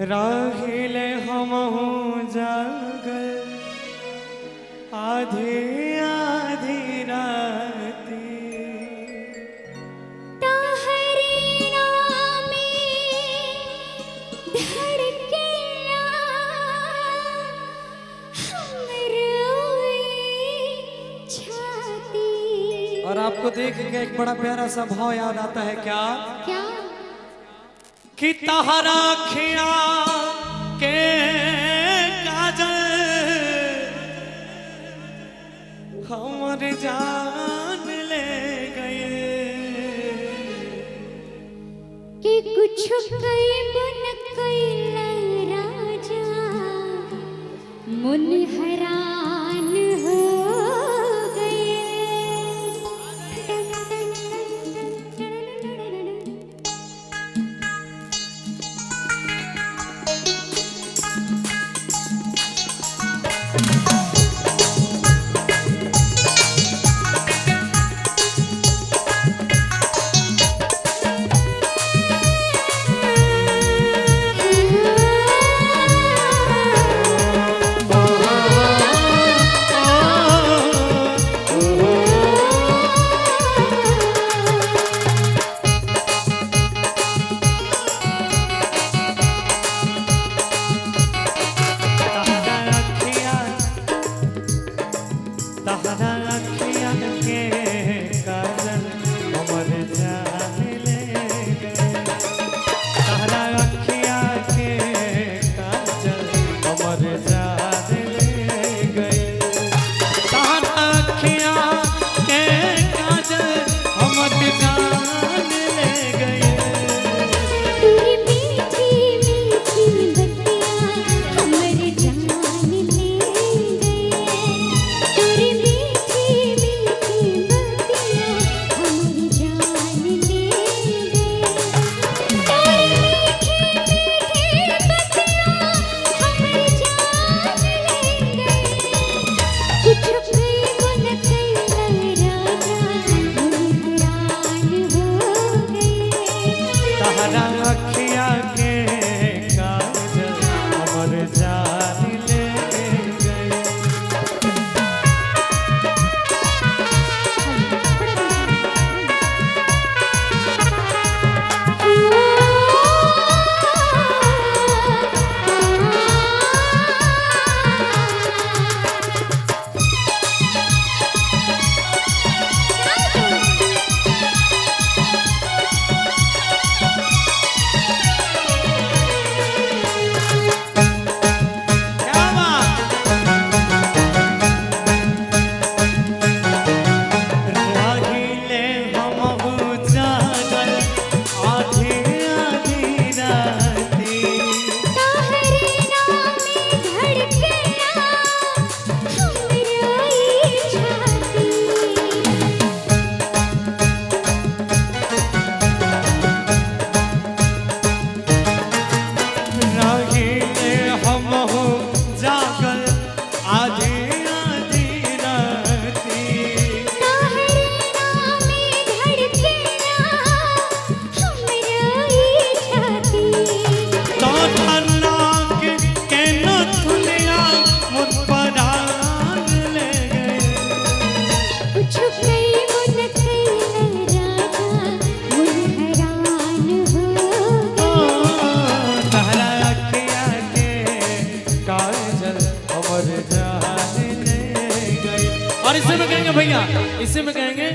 राहिले हमहू जागल आधी आधी राती ताहरे नामे धड़केला हमरोई छाती। और आपको देख के एक बड़ा प्यारा सा भाव याद आता है क्या? क्या? कि तहरा खिया के काजल हमर जान ले गए कि कुछ कईब न कईला राजा मन हैरान हो गए। और इसे में कहेंगे भैया, इसे में कहेंगे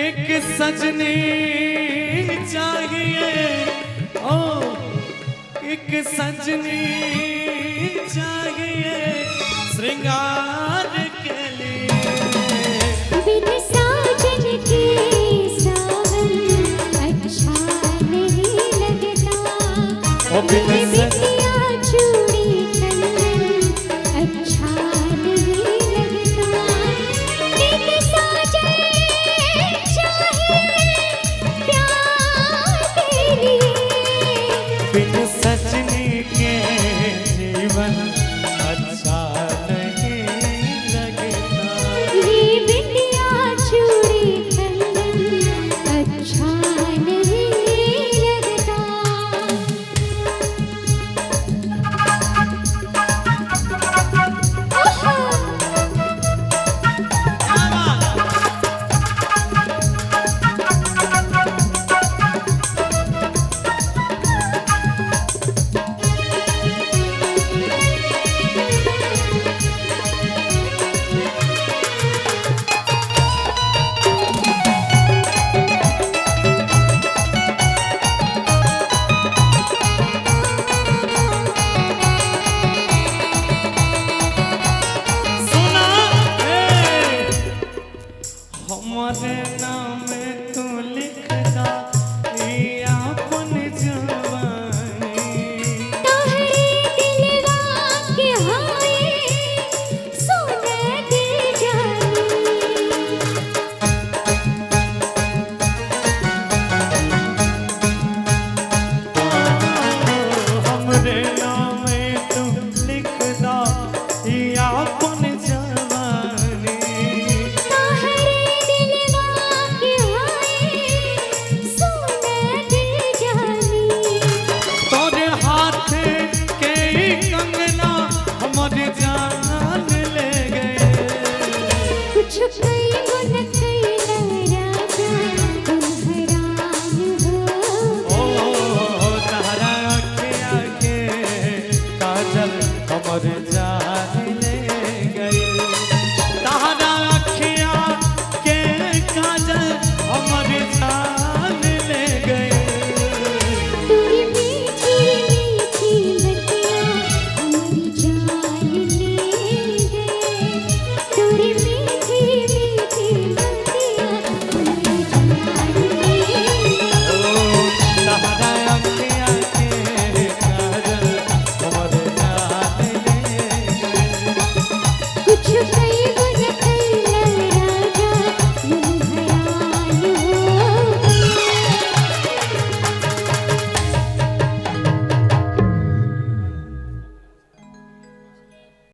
एक सजनी चाहिए, ओ एक सजनी चाहिए श्रृंगार के लिए। बिन साजन के सावन अच्छा नहीं लगता, ओ बिन बिटिया चूड़ी कंगन अच्छा नहीं लगता। बिन साजन चाहिए प्यार के लिए, बिन सजनी के जीवन अच्छा नहीं लगता। ये बिटिया चूड़ी कंगन अच्छा नहीं लगता। हमर जान ले गए तारा अखिया के काजल हमर जान ले गए तेरी मीठी मीठी बतिया हमारी जान ले गए तेरी मीठी मीठी बतिया हमारी जान ले गए तारा अखिया के काजल हमर जान ले गए कुछ